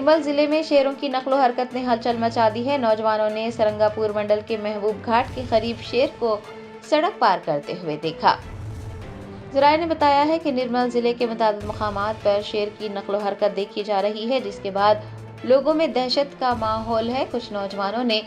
निर्मल जिले में शेरों की नकलो हरकत ने हलचल मचा दी है। नौजवानों ने सरंगापुर मंडल के महबूब घाट के करीब शेर को सड़क पार करते हुए देखा। जराये ने बताया है कि निर्मल जिले के मुताबिक मकामात पर शेर की नकलो हरकत देखी जा रही है, जिसके बाद लोगों में दहशत का माहौल है। कुछ नौजवानों ने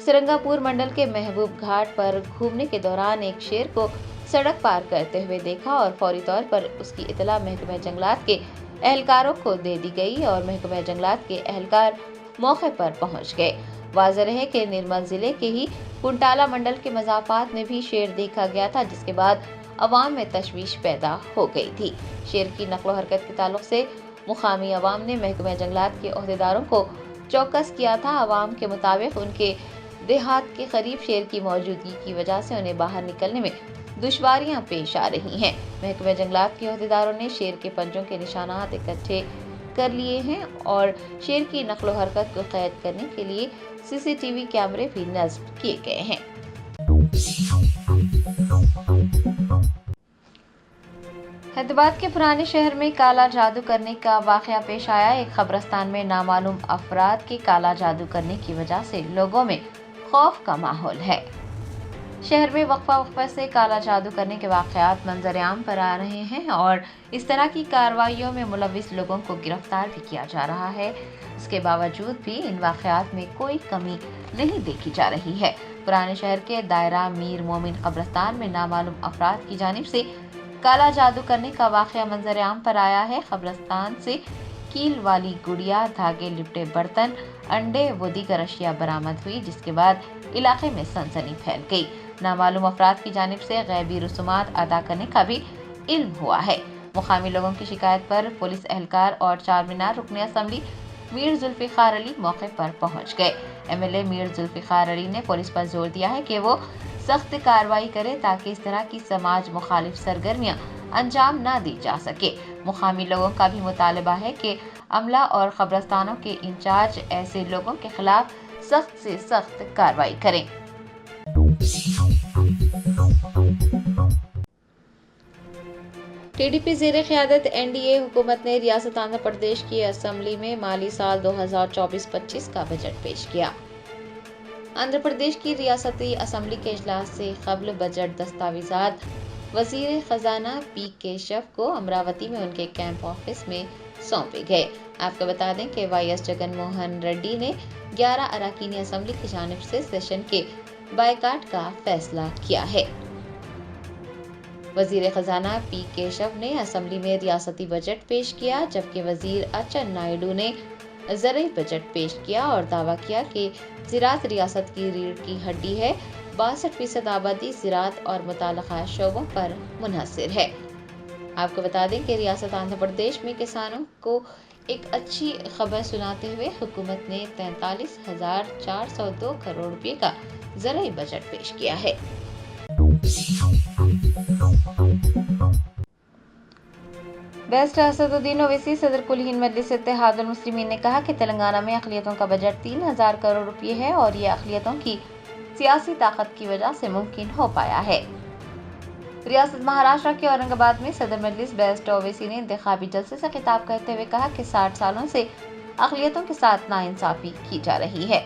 सरंगापुर मंडल के महबूब घाट पर घूमने के दौरान एक शेर को सड़क पार करते हुए देखा और फौरी तौर पर उसकी इतला महकमा जंगलात के एहलकारों को दे दी गई और महकमा जंगलात के एहलकार मौके पर पहुंच गए। वाज़ेह है कि निर्मल जिले के ही कुंटाला मंडल के मज़ाफ़ात में भी शेर देखा गया था, जिसके बाद अवाम में तशवीश पैदा हो गई थी। शेर की नकलो हरकत के ताल्लुक से मुकामी अवाम ने महकमा जंगलात के ओहदेदारों को चौकस किया था। अवाम के मुताबिक उनके देहात के करीब शेर की मौजूदगी की वजह से उन्हें बाहर निकलने में दुश्वारियां पेश आ रही हैं। महकमा जंगलात के ओहदेदारों ने शेर के पंजों के निशानात इकट्ठे कर लिए हैं और शेर की नकलो हरकत को कैद करने के लिए सीसीटीवी कैमरे भी नस्ब किए गए हैं। हैदराबाद के पुराने शहर में काला जादू करने का वाकया पेश आया। एक कब्रिस्तान में नामालूम अफराद के काला जादू करने की वजह से लोगों में खौफ का माहौल है। शहर में वक्फा से काला जादू करने के वाकयात मंजर-ए-आम पर आ रहे हैं और इस तरह की कार्रवाइयों में मुलविस लोगों को गिरफ्तार भी किया जा रहा है। इसके बावजूद भी इन वाकयात में कोई कमी नहीं देखी जा रही है। पुराने शहर के दायरा मीर मोमिन कब्रिस्तान में नामालूम अफराद की जानिब से काला जादू करने का वाकया मंजर-ए-आम पर आया है। कब्रिस्तान से कील वाली गुड़िया, धागे लिपटे बर्तन, अंडे व दीगर अशिया बरामद हुई, जिसके बाद इलाके में सनसनी फैल गई। नामालूम अफराद की जानिब से गैबी रसूमात अदा करने का भी इल्म हुआ है। मुकामी लोगों की शिकायत पर पुलिस एहलकार और चारमीनार रुकन असम्बली मीर जुल्फिकार अली मौके पर पहुंच गए। एमएलए मीर जुल्फिकार अली ने पुलिस पर जोर दिया है कि वो सख्त कार्रवाई करे ताकि इस तरह की समाज मुखालिफ सरगर्मियां अंजाम न दी जा सके। मुकामी लोगों का भी मुतालबा है कि अमला और कब्रिस्तानों के इंचार्ज ऐसे लोगों के खिलाफ सख्त से सख्त कार्रवाई करें। टीडीपी ज़ेरे क़यादत एनडीए हुकूमत ने रियासत आंध्र प्रदेश की असम्बली में माली साल 2024-25 का बजट पेश किया। आंध्र प्रदेश की रियासती असम्बली के इजलास से कबल बजट दस्तावेजात वज़ीर ख़जाना पी केशव को अमरावती में उनके कैंप ऑफिस में सौंपे गए। आपको बता दें कि वाईएस जगन मोहन रेड्डी ने 11 अरकानी असम्बली की जानिब से सेशन के बायकाट का फैसला किया है। वज़ीर ख़जाना पी केशव ने असम्बली में रियासती बजट पेश किया, जबकि वज़ीर अच्चन नायडू ने ज़रई बजट पेश किया और दावा किया कि ज़राअत रियासत की रीढ़ की हड्डी है। 62% आबादी ज़राअत और मुताल्लिक़ा शोबों पर मुनहसर है। आपको बता दें कि रियासत आंध्र प्रदेश में किसानों को एक अच्छी खबर सुनाते हुए हुकूमत ने 43,402 करोड़ रुपए का ज़रई बजट पेश किया है। बैरिस्टर असदुद्दीन ओवैसी सदर कुल हिंद मजलिस इत्तेहादुल मुस्लिमीन ने कहा कि तेलंगाना में अक़लियतों का बजट 3,000 करोड़ रुपए है और ये अक़लियतों की सियासी ताकत की वजह से मुमकिन हो पाया है। रियासत महाराष्ट्र के औरंगाबाद में सदर मजलिस बैरिस्टर ओवैसी ने इंतखाबी जलसे से खिताब करते हुए कहा कि 60 सालों से अक़लियतों के साथ नाइंसाफ़ी की जा रही है।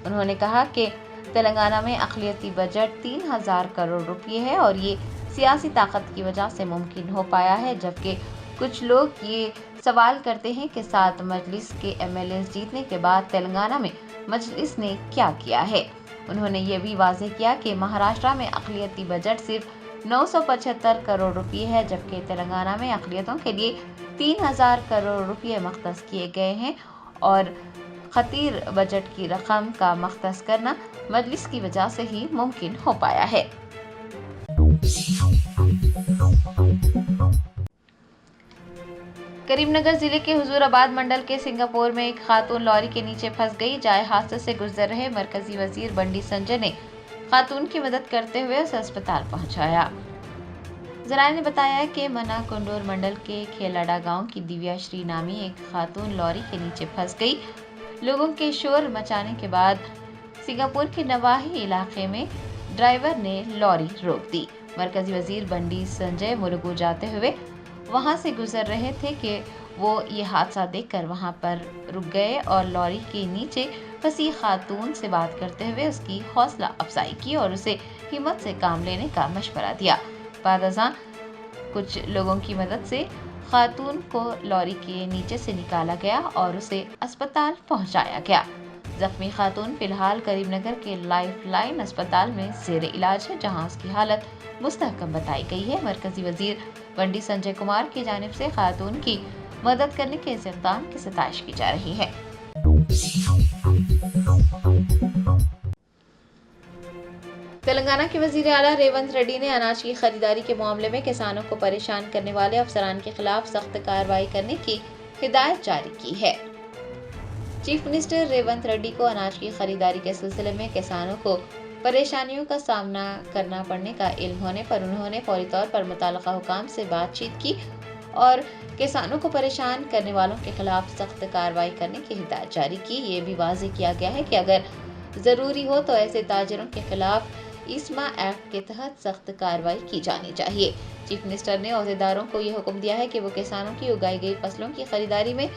उन्होंने कहा कि तेलंगाना में अक़लियती बजट 3,000 करोड़ रुपए है और ये सियासी ताकत की वजह से मुमकिन हो पाया है, जबकि कुछ लोग ये सवाल करते हैं कि 7 मजलिस के एमएलए जीतने के बाद तेलंगाना में मजलिस ने क्या किया है। उन्होंने ये भी वाज़ेह किया कि महाराष्ट्र में अक़लियती बजट सिर्फ 975 करोड़ रुपए है, जबकि तेलंगाना में अक़लियतों के लिए 3,000 करोड़ रुपए मख्तस किए गए हैं और खतीर बजट की रकम का मख्तस करना मजलिस की वजह से ही मुमकिन हो पाया है। करीमनगर जिले के हुजूराबाद मंडल के सिंगापुर में एक खातून लॉरी के नीचे फंस गई। जाए हादसे से गुजर रहे मरकजी वजीर बंडी संजय ने खातून की मदद करते हुए उसे अस्पताल पहुंचाया। जराये ने बताया कि मना कुंडूर मंडल के खेलाडा गांव की दिव्या श्री नामी एक खातून लॉरी के नीचे फंस गई। लोगों के शोर मचाने के बाद सिंगापुर के नवाही इलाके में ड्राइवर ने लॉरी रोक दी। मरकजी वजीर बंडी संजय मुरुगू जाते हुए वहां से गुजर रहे थे कि वो ये हादसा देखकर वहां पर रुक गए और लॉरी के नीचे फंसी खातून से बात करते हुए उसकी हौसला अफजाई की और उसे हिम्मत से काम लेने का मशवरा दिया। बाद अज़ां कुछ लोगों की मदद से खातून को लॉरी के नीचे से निकाला गया और उसे अस्पताल पहुंचाया गया। जख्मी खातून फिलहाल करीमनगर के लाइफ लाइन अस्पताल में ज़ेर इलाज है, जहां उसकी हालत मुस्तहकम बताई गई है। मरकजी वजीर बंडी संजय कुमार की जानिब से खातून की मदद करने के इस इक़दाम की सताइश की जा रही है। तेलंगाना के वजीर आला रेवंत रेड्डी ने अनाज की खरीदारी के मामले में किसानों को परेशान करने वाले अफसरान के खिलाफ सख्त कार्रवाई करने की हिदायत जारी की है। चीफ मिनिस्टर रेवंत रेड्डी को अनाज की खरीदारी के सिलसिले में किसानों को परेशानियों का सामना करना पड़ने का इल्म होने पर उन्होंने फौरी तौर पर मुताल्लिका हुकाम से बातचीत की और किसानों को परेशान करने वालों के खिलाफ सख्त कार्रवाई करने की हिदायत जारी की। ये भी वाज़ेह किया गया है कि अगर ज़रूरी हो तो ऐसे ताजिरों के खिलाफ ईस्मा एक्ट के तहत सख्त कार्रवाई की जानी चाहिए। चीफ मिनिस्टर ने अहदेदारों को ये हुक्म दिया है कि वो किसानों की उगाई गई फसलों की खरीदारी में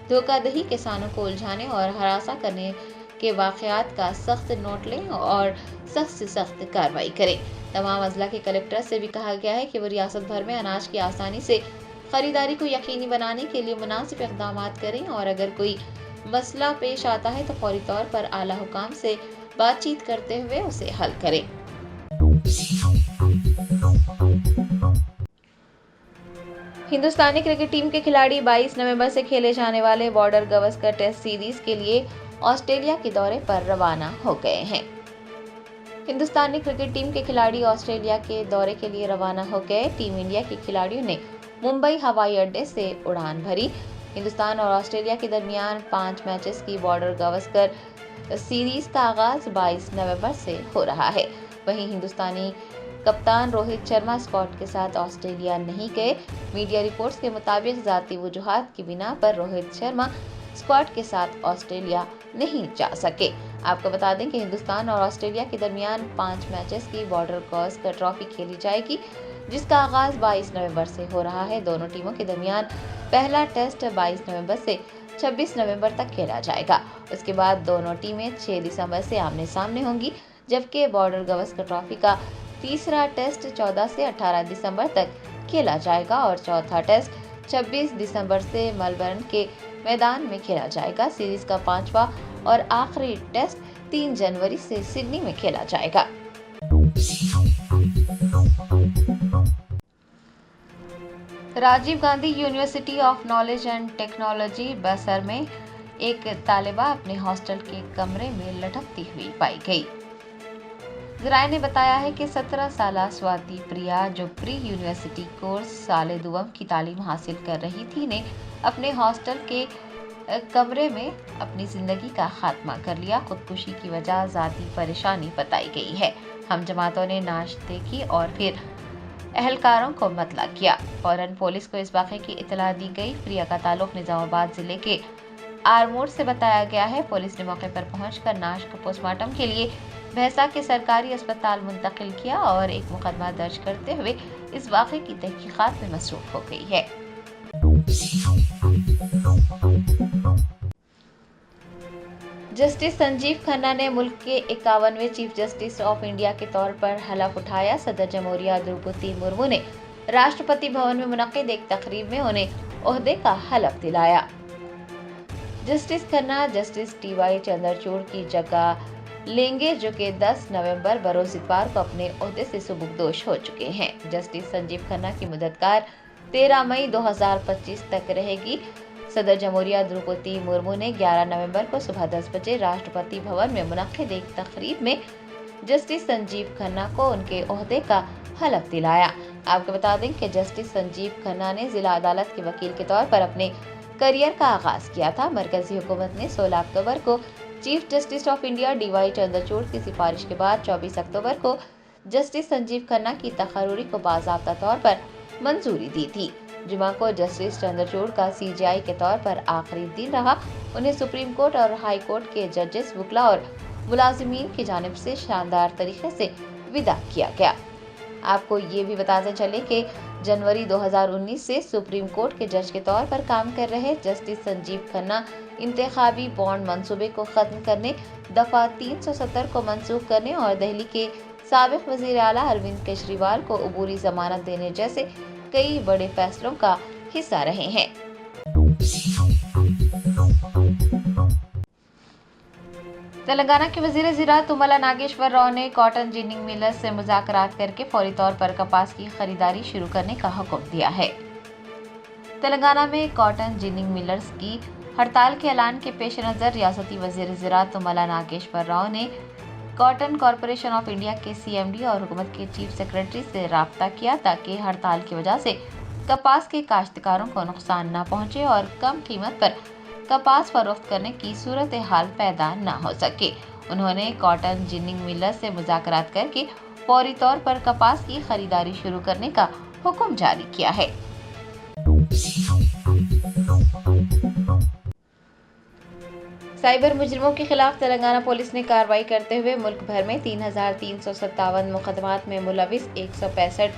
धोखाधड़ी, किसानों को उलझाने और हरासा करने के वाक़यात का सख्त नोट लें और सख्त से सख्त कार्रवाई करें। तमाम अजला के कलेक्टर से भी कहा गया है कि वो रियासत भर में अनाज की आसानी से खरीदारी को यकीनी बनाने के लिए मुनासिब इक़दाम करें और अगर कोई मसला पेश आता है तो फौरी तौर पर आला हुकाम से बातचीत करते हुए उसे हल करें। हिंदुस्तानी क्रिकेट टीम के खिलाड़ी 22 नवंबर से खेले जाने वाले बॉर्डर गवस्कर टेस्ट सीरीज के लिए ऑस्ट्रेलिया के दौरे पर रवाना हो गए हैं। हिंदुस्तानी क्रिकेट टीम के खिलाड़ी ऑस्ट्रेलिया के दौरे के लिए रवाना हो गए। टीम इंडिया के खिलाड़ियों ने मुंबई हवाई अड्डे से उड़ान भरी। हिंदुस्तान और ऑस्ट्रेलिया के दरमियान 5 मैचेस की बॉर्डर गवस्कर सीरीज का आगाज 22 नवंबर से हो रहा है। वहीं हिंदुस्तानी कप्तान रोहित शर्मा स्क्वाड के साथ ऑस्ट्रेलिया नहीं गए। मीडिया रिपोर्ट्स के मुताबिक ज़ाती वजूहात की बिना पर रोहित शर्मा स्क्वाड के साथ ऑस्ट्रेलिया नहीं जा सके। आपको बता दें कि हिंदुस्तान और ऑस्ट्रेलिया के दरमियान 5 मैचेस की बॉर्डर गवस्कर ट्रॉफी खेली जाएगी, जिसका आगाज 22 नवंबर से हो रहा है। दोनों टीमों के दरमियान पहला टेस्ट 22 नवंबर से 26 नवंबर तक खेला जाएगा। उसके बाद दोनों टीमें 6 दिसंबर से आमने सामने होंगी, जबकि बॉर्डर गवस्कर ट्रॉफी का तीसरा टेस्ट 14 से 18 दिसंबर तक खेला जाएगा और चौथा टेस्ट 26 दिसंबर से मेलबर्न के मैदान में खेला जाएगा। सीरीज का 5वां और आखिरी टेस्ट 3 जनवरी से सिडनी में खेला जाएगा। Rajiv Gandhi university of knowledge and technology Basar में एक तालिबा अपने हॉस्टल के कमरे में लटकती हुई पाई गई। ज़राए ने बताया है कि 17 साला स्वाति प्रिया, जो प्री यूनिवर्सिटी कोर्स साले दुवम की तालीम हासिल कर रही थी, ने अपने हॉस्टल के कमरे में अपनी ज़िंदगी का खात्मा कर लिया। खुदकुशी की वजह ज़ाती परेशानी बताई गई है। हम जमातों ने नाश्ते की और फिर अहलकारों को मतला किया। फौरन पुलिस को इस वाक़े की इत्तला दी गई। प्रिया का ताल्लुक निज़ामाबाद ज़िले के आरमोर से बताया गया है। पुलिस ने मौके पर पहुंचकर नाश को पोस्टमार्टम के लिए भैंसा के सरकारी अस्पताल मुंतकिल किया और एक मुकदमा दर्ज करते हुए इस वाक़े की तहकीकात में मसरूफ हो गई है। जस्टिस संजीव खन्ना ने मुल्क के 51वें चीफ जस्टिस ऑफ इंडिया के तौर पर हलफ उठाया। सदर जमहूरिया द्रौपदी मुर्मू ने राष्ट्रपति भवन में मुनक्किद एक तकरीब में उन्हें ओहदे का हलफ दिलाया। Justice Khanna justice TY Chandrachud की जगह लेंगे, जो कि 10 नवंबर बरोज़ इतवार को अपने ओहदे से सुबुकदोश हो चुके हैं। जस्टिस संजीव खन्ना की मुद्दतकार 13 मई 2025 तक रहेगी। सदर जमहूरिया द्रौपदी मुर्मू ने 11 नवंबर को सुबह 10 बजे राष्ट्रपति भवन में मुनक्किद एक तकरीब में जस्टिस संजीव खन्ना को उनके ओहदे का हलफ दिलाया। आपको बता दें कि जस्टिस संजीव खन्ना ने जिला अदालत के वकील के तौर पर अपने करियर का आगाज किया था। मरकजी हुकूमत ने 16 अक्टूबर को chief justice of India DY Chandrachud की सिफारिश के बाद 24 अक्टूबर को जस्टिस संजीव खन्ना की तकर्रुरी को बाज़ाब्ता तौर पर मंजूरी दी थी। जुमा को जस्टिस चंद्रचूड़ का CJI के तौर पर आखिरी दिन रहा। उन्हें सुप्रीम कोर्ट और हाई कोर्ट के जजेस, वकला और मुलाजिमीन की जानिब से शानदार तरीके से विदा किया गया। आपको ये भी बताते चले कि जनवरी 2019 से सुप्रीम कोर्ट के जज के तौर पर काम कर रहे जस्टिस संजीव खन्ना इंतखाबी बॉन्ड मंसूबे को खत्म करने, दफा 370 को मंसूख करने और दिल्ली के साबिक वजीर आला अरविंद केजरीवाल को अबूरी जमानत देने जैसे कई बड़े फैसलों का हिस्सा रहे हैं। तेलंगाना के वजीर ज़राअत तुम्मला नागेश्वर राव ने कॉटन जिनिंग मिलर्स से मुज़ाकरात करके फौरी तौर पर कपास की खरीदारी शुरू करने का हुक्म दिया है। तेलंगाना में कॉटन जिनिंग मिलर्स की हड़ताल के ऐलान के पेश नज़र रियासती वजीर ज़राअत तुम्मला नागेश्वर राव ने कॉटन कॉरपोरेशन ऑफ इंडिया के CMD और हुकूमत के चीफ सेक्रेटरी से राब्ता किया ताकि हड़ताल की वजह से कपास के काश्तकारों को नुकसान न पहुंचे और कम कीमत पर कपास फरोख्त करने की सूरत हाल पैदा न हो सके। उन्होंने कॉटन जिनिंग मिलर से मुज़ाकरात करके फौरी तौर पर कपास की खरीदारी शुरू करने का हुक्म जारी किया है। साइबर मुजरिमों के खिलाफ तेलंगाना पुलिस ने कार्रवाई करते हुए मुल्क भर में 3,357 मुकदमात में मुलविस 165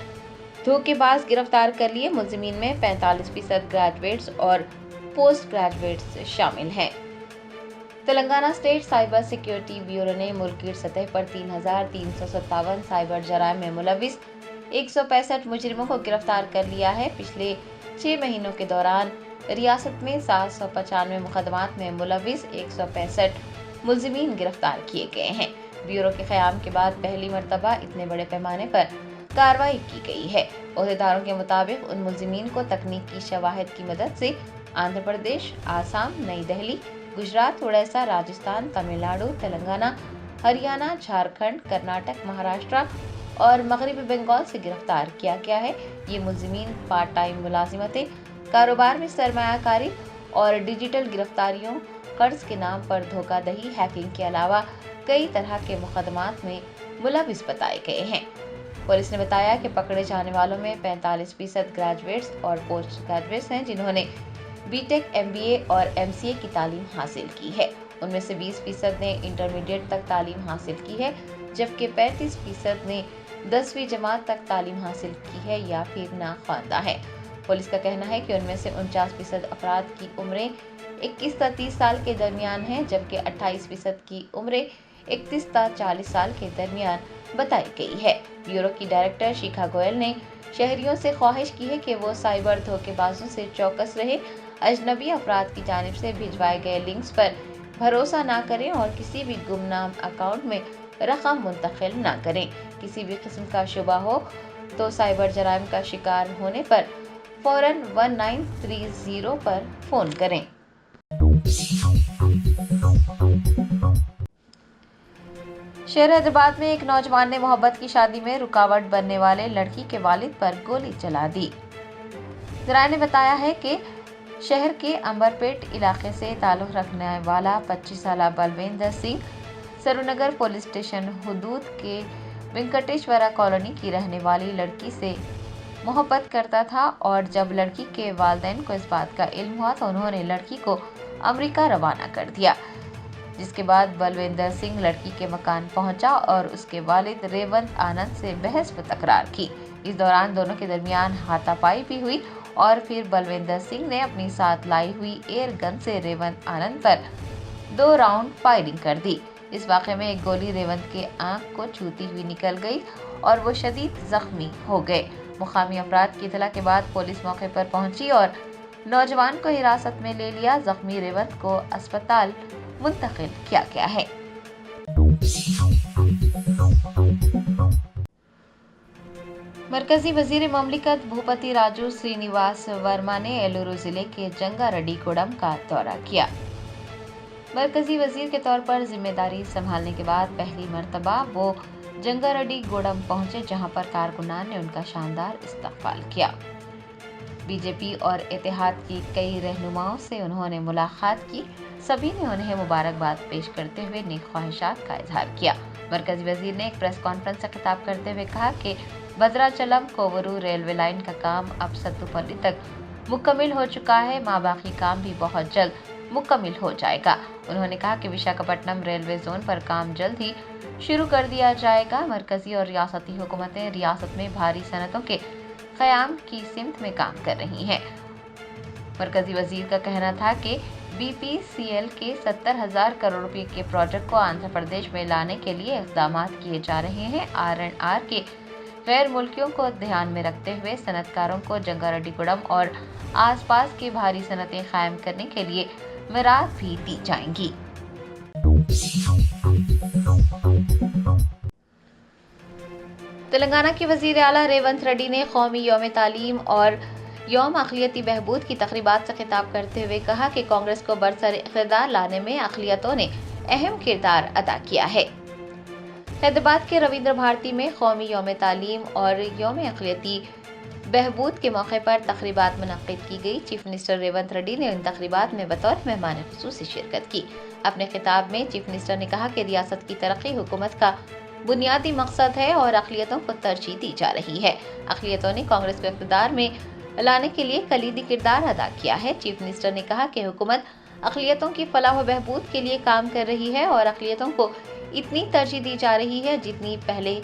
धोखेबाज गिरफ्तार कर लिए। मुलजिमीन में 45% ग्रेजुएट्स और पोस्ट ग्रेजुएट्स शामिल हैं। Telangana state cyber security bureau ने मुल्की सतह पर 3,357 साइबर जराइम में मुलविस 165 मुजरिमों को गिरफ्तार कर लिया है। पिछले 6 महीनों के दौरान रियासत में 795 मुकदमात में मुलविस 165 मुलजिमीन गिरफ्तार किए गए हैं। ब्यूरो के क़याम के बाद पहली मरतबा इतने बड़े पैमाने पर कार्रवाई की गई है। ओहदेदारों के मुताबिक उन मुलजिमीन को तकनीकी शवाहिद की मदद से आंध्र प्रदेश, आसाम, नई दिल्ली, गुजरात, उड़ीसा, राजस्थान, तमिलनाडु, तेलंगाना, हरियाणा, झारखंड, कर्नाटक, महाराष्ट्र और मगरबी बंगाल से गिरफ्तार किया गया है। ये मुलजिमीन पार्ट टाइम मुलाजिमतें, कारोबार में सरमायाकारी और डिजिटल गिरफ्तारियों, कर्ज के नाम पर धोखाधड़ी, हैकिंग के अलावा कई तरह के मुकदमात में मुलविस बताए गए हैं। पुलिस ने बताया कि पकड़े जाने वालों में 45% ग्रेजुएट्स और पोस्ट ग्रेजुएट्स हैं जिन्होंने बीटेक, MBA और MCA की तालीम हासिल की है। उनमें से 20% ने इंटरमीडिएट तक तालीम हासिल की है, जबकि 35% ने 10वीं जमात तक तालीम हासिल की है या फिर नाख्वानदा है। पुलिस का कहना है कि उनमें से 49% अफराद की उम्रें 21 से 30 साल के दरमियान हैं, जबकि 28% की उम्रें 31 से 40 साल के दरमियान बताई गई है। ब्यूरो की डायरेक्टर शिखा गोयल ने शहरियों से ख्वाहिश की है कि वो साइबर धोखेबाजों से चौकस रहे, अजनबी अफराद की जानिब से भिजवाए गए लिंक्स पर भरोसा ना करें और किसी भी गुमनाम अकाउंट में रकम मुंतकिल ना करें। किसी भी किस्म का शुबा हो तो साइबर जराइम का शिकार होने पर फौरन 1930 पर फोन करें। शहर हैदराबाद में एक नौजवान ने मोहब्बत की शादी में रुकावट बनने वाले लड़की के वालिद पर गोली चला दी। जराये ने बताया है कि शहर के अंबरपेट इलाके से ताल्लुक़ रखने वाला 25 साला बलविंदर सिंह सरूनगर पुलिस स्टेशन हुदूद के वेंकटेश्वरा कॉलोनी की रहने वाली लड़की से मोहब्बत करता था और जब लड़की के वालिदैन को इस बात का इल्म हुआ तो उन्होंने लड़की को अमेरिका रवाना कर दिया, जिसके बाद बलविंदर सिंह लड़की के मकान पहुंचा और उसके वालिद रेवंत आनंद से बहस व तकरार की। इस दौरान दोनों के दरमियान हाथापाई भी हुई और फिर बलविंदर सिंह ने अपनी साथ लाई हुई एयर गन से रेवंत आनंद पर 2 राउंड फायरिंग कर दी। इस वाक़े में एक गोली रेवंत के आंख को छूती हुई निकल गई और वो शदीद जख्मी हो गए। मुकामी अफराद की इतला के बाद पुलिस मौके पर पहुंची और नौजवान को हिरासत में ले लिया। जख्मी रेवंत को अस्पताल मुंतकिल किया गया है। मरकजी वजीर ममलिकत भूपति राजू श्रीनिवास वर्मा ने एलुरु जिले के जंगारेड्डीगुडम का दौरा किया। मरकजी वजीर के तौर पर जिम्मेदारी संभालने के बाद पहली मर्तबा वो जंगारेड्डीगुडम पहुंचे, जहां पर कारकुनान ने उनका शानदार इस्तकबाल किया। बीजेपी और इत्तेहाद की कई रहनुमाओं से उन्होंने मुलाकात की। सभी ने उन्हें मुबारकबाद पेश करते हुए नेक ख्वाहिशात का इजहार किया। मरकजी वजीर ने एक प्रेस कॉन्फ्रेंस से खिताब करते हुए कहा कि भद्राचलम कोवरू रेलवे लाइन का काम अब सत्तुपल्ली तक मुकम्मिल हो चुका है। बाकी काम भी बहुत जल्द मुकम्मिल हो जाएगा। उन्होंने कहा कि विशाखापट्टनम रेलवे जोन पर काम जल्द ही शुरू कर दिया जाएगा। मरकजी और रियासती हुकूमतें रियासत में भारी सनतों के क़याम की सिमत में काम कर रही हैं। मरकजी वजीर का कहना था कि BPCL के 70,000 करोड़ रुपए के प्रोजेक्ट को आंध्र प्रदेश में लाने के लिए इक़दाम किए जा रहे हैं। R&R के गैर मुल्कियों को ध्यान में रखते हुए सनतकारों को जंगारेड्डीगुड़म और आसपास की भारी सनतें कायम करने के लिए मिराद भी दी जाएंगी। तेलंगाना के वजीर आला रेवंत रेड्डी ने कौमी यौम तालीम और यौम अक़लियती बहबूद की तक़रीबात से खिताब करते हुए कहा कि कांग्रेस को बरसर इक़्तिदार लाने में अक़लियतों ने अहम किरदार अदा किया है। हैदराबाद के रविंद्र भारती में कौमी यौम तालीम और यौम अक़लियती बहबूद के मौके पर तक़रीबात मुनक़्क़िद की गई। चीफ मिनिस्टर रेवंत रेड्डी ने इन तक़रीबात में बतौर मेहमान ख़ुसूसी शिरकत की। अपने खिताब में चीफ मिनिस्टर ने कहा कि रियासत की तरक्की हुकूमत का बुनियादी मकसद है और अक़लियतों को तरजीह दी जा रही है। अक़लियतों ने कांग्रेस को इक़्तिदार में लाने के लिए कलीदी किरदार अदा किया है। चीफ मिनिस्टर ने कहा कि हुकूमत अक़लियतों की फलाह व बहबूद के लिए काम कर रही है और अक़लियतों को इतनी तरजीह दी जा रही है जितनी पहले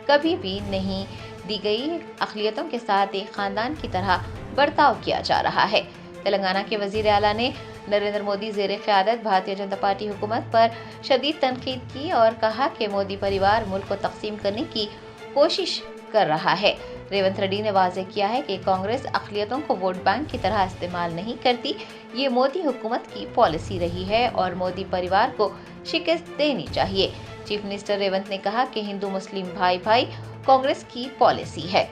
कभी भी नहीं दी गई। अक़लियतों के साथ एक ख़ानदान की तरह बर्ताव किया जा रहा है। तेलंगाना के वज़ीर आला ने नरेंद्र मोदी ज़ेरे क़यादत भारतीय जनता पार्टी हुकूमत पर शदीद तनक़ीद की और कहा कि मोदी परिवार मुल्क को तक़सीम करने की कोशिश कर रहा है। रेवंत रेड्डी ने वाज़ेह किया है कि कांग्रेस अक़लियतों को वोट बैंक की तरह इस्तेमाल नहीं करती। ये मोदी हुकूमत की पॉलिसी रही है और मोदी परिवार को शिकस्त देनी चाहिए। चीफ मिनिस्टर रेवंत ने कहा कि हिंदू मुस्लिम भाई भाई कांग्रेस की पॉलिसी है।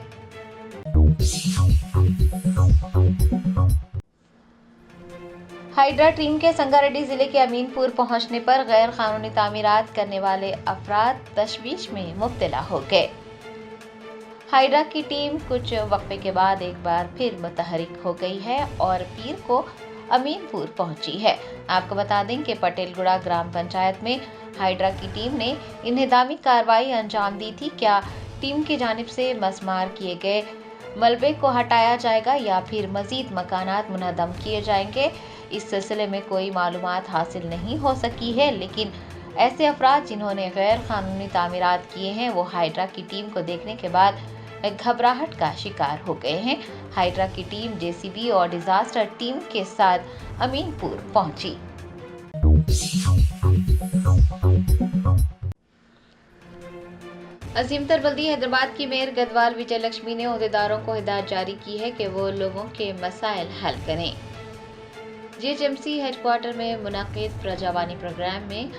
हाइड्रा टीम के संगारेड्डी जिले के अमीनपुर पहुंचने पर गैर कानूनी तामीरात करने वाले अफराद तशवीश में मुब्तला हो गए। हाइड्रा की टीम कुछ वक्फे के बाद एक बार फिर मुतहरिक हो गई है और पीर को अमीनपुर पहुंची है। आपको बता दें कि पटेलगुड़ा ग्राम पंचायत में हाइड्रा की टीम ने इंहदामी कार्रवाई अंजाम दी थी। क्या टीम की जानिब से मस्मार किए गए मलबे को हटाया जाएगा या फिर मजीद मकानात मुनहदम किए जाएंगे, इस सिलसिले में कोई मालूमात हासिल नहीं हो सकी है। लेकिन ऐसे अफराद जिन्होंने गैर कानूनी तामीरात किए हैं वो हाइड्रा की टीम को देखने के बाद घबराहट का शिकार हो गए हैं। हाइड्रा की टीम JCB और डिजास्टर टीम के साथ अमीनपुर पहुंची। अजीमतर बल्दी हैदराबाद की मेयर गदवाल विजय लक्ष्मी ने ओहदेदारों को हिदायत जारी की है कि वो लोगों के मसाइल हल करें। GHMC हेडक्वार्टर में मुनक़्क़िद प्रजावानी प्रोग्राम में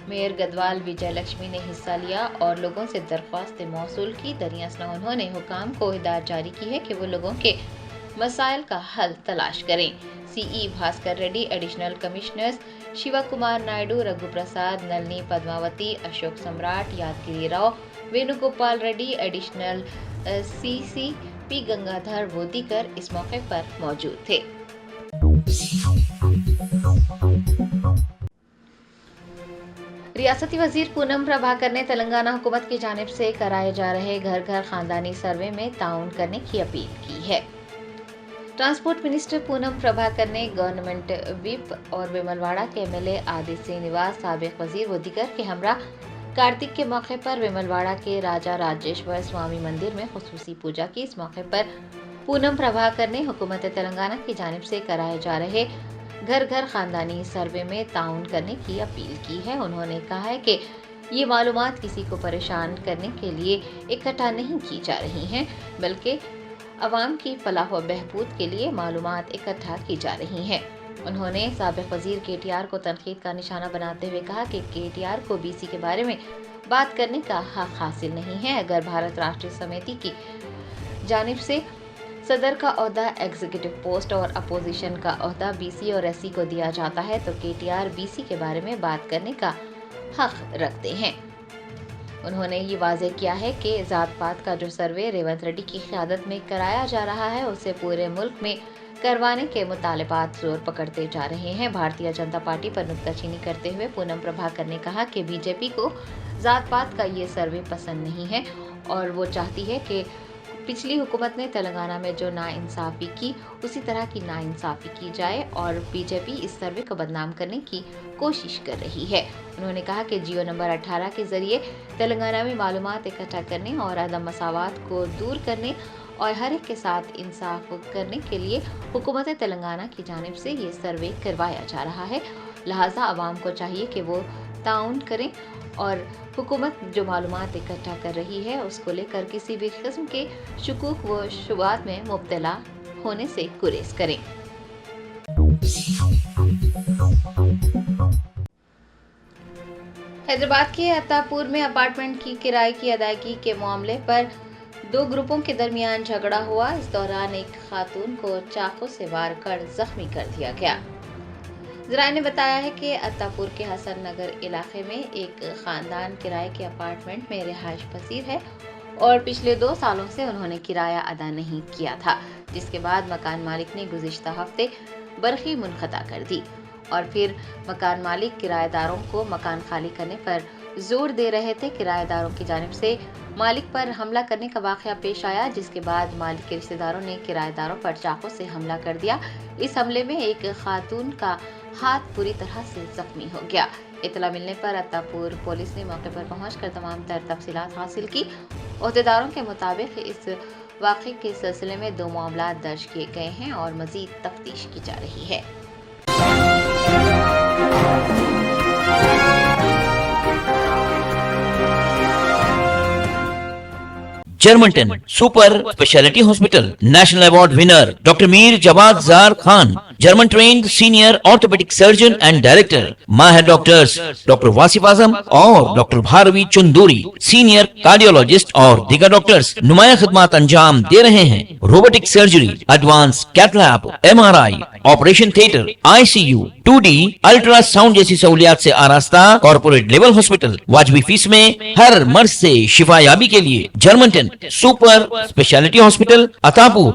मेयर गदवाल विजय लक्ष्मी ने हिस्सा लिया और लोगों से दरख्वास्त मौसूल की। दरियासना उन्होंने हुकाम को हिदायत जारी की है कि वो लोगों के मसाइल का हल तलाश करें। CE Bhaskar Reddy, additional commissioners Shiva Kumar Naidu, Raghu Prasad, Nalini Padmavathi, Ashok Samrat, Yadagiri Rao, Venugopal Reddy, additional CCP Gangadhar Vodikar इस मौके पर मौजूद थे। रियासती वजीर पूनम प्रभाकर ने तेलंगाना हुकूमत की जानिब से कराए जा रहे घर घर खानदानी सर्वे में ताउन करने की अपील की है। ट्रांसपोर्ट मिनिस्टर पूनम प्रभाकर ने गवर्नमेंट विप और विमलवाड़ा के MLA आदित्य श्रीनिवास, साबिक वजीर वोदीकर के हमरा कार्तिक के मौके पर विमलवाड़ा के राजा राजेश्वर स्वामी मंदिर में खुसूसी पूजा की। इस मौके पर पूनम प्रभाकर ने हुकूमत तेलंगाना की जानिब से कराए जा रहे घर घर खानदानी सर्वे में ताउन करने की अपील की है। उन्होंने कहा है कि ये मालूमात किसी को परेशान करने के लिए इकट्ठा नहीं की जा रही हैं, बल्कि अवाम की फलाह व बहबूद के लिए मालूमात इकट्ठा की जा रही हैं। उन्होंने साबिक वजीर KTR को तनकीद का निशाना बनाते हुए कहा कि KTR को BC के बारे में बात करने का हक हासिल नहीं है। अगर भारत राष्ट्रीय समिति की जानिब से सदर का ओहदा, एग्जीक्यूटिव पोस्ट और अपोजिशन का ओहदा BC और SC को दिया जाता है तो KTR BC के बारे में बात करने का हक रखते हैं। उन्होंने ये वाज़ेह किया है कि ज़ात पात का जो सर्वे रेवंत रेड्डी की क़यादत में कराया जा रहा है उसे पूरे मुल्क में करवाने के मुतालबात जोर पकड़ते जा रहे हैं। भारतीय जनता पार्टी पर नुक्ताचीनी करते हुए पूनम प्रभाकर ने कहा कि BJP को ज़ात पात का ये सर्वे पसंद नहीं है और वो चाहती है कि पिछली हुकूमत ने तेलंगाना में जो नाइंसाफ़ी की उसी तरह की नाइंसाफ़ी की जाए और BJP इस सर्वे को बदनाम करने की कोशिश कर रही है। उन्होंने कहा कि जियो नंबर 18 के जरिए तेलंगाना में मालूमात इकट्ठा करने और अदम मसावात को दूर करने اور ہر ایک کے ساتھ انصاف کرنے کے لیے حکومت تلنگانہ کی جانب سے یہ سروے کروایا جا رہا ہے، لہٰذا عوام کو چاہیے کہ وہ تعاون کریں اور حکومت جو معلومات اکٹھا کر رہی ہے اس کو لے کر کسی بھی قسم کے شکوک و شبہات میں مبتلا ہونے سے گریز کریں۔ حیدرآباد کے عطا پور میں اپارٹمنٹ کی کرائے کی ادائیگی کے معاملے پر دو گروپوں کے درمیان جھگڑا ہوا۔ اس دوران ایک خاتون کو چاقو سے وار کر زخمی کر دیا گیا۔ ذرائع نے بتایا ہے کہ عطا پور کے حسن نگر علاقے میں ایک خاندان کرائے کے اپارٹمنٹ میں رہائش پذیر ہے اور پچھلے 2 سالوں سے انہوں نے کرایہ ادا نہیں کیا تھا، جس کے بعد مکان مالک نے گزشتہ ہفتے برقی منقطع کر دی اور پھر مکان مالک کرایہ داروں کو مکان خالی کرنے پر زور دے رہے تھے۔ کرایہ داروں کی جانب سے مالک پر حملہ کرنے کا واقعہ پیش آیا، جس کے بعد مالک کے رشتہ داروں نے کرایہ داروں پر چاقو سے حملہ کر دیا۔ اس حملے میں ایک خاتون کا ہاتھ پوری طرح سے زخمی ہو گیا۔ اطلاع ملنے پر عطا پور پولیس نے موقع پر پہنچ کر تمام تر تفصیلات حاصل کی۔ عہدیداروں کے مطابق اس واقعے کے سلسلے میں 2 معاملات درج کیے گئے ہیں اور مزید تفتیش کی جا رہی ہے۔ جرمنٹن super specialty hospital national award winner doctor Mir Jawad Zar Khan, German trained senior orthopaedic surgeon and director, ماہر ڈاکٹرز ڈاکٹر واصف اعظم اور doctor Bharavi Chandori, senior cardiologist اور دیگر ڈاکٹرز نمایاں خدمات انجام دے رہے ہیں۔ Robotic surgery, advance cath lab, MRI، operation theatre, ICU، 2D ultrasound جیسی سہولیات سے آراستہ کارپوریٹ لیول ہاسپٹل، واجبی فیس میں ہر مرض سے شفا یابی کے لیے جرمنٹن سپر اسپیشلٹی ہاسپٹل عطا پور۔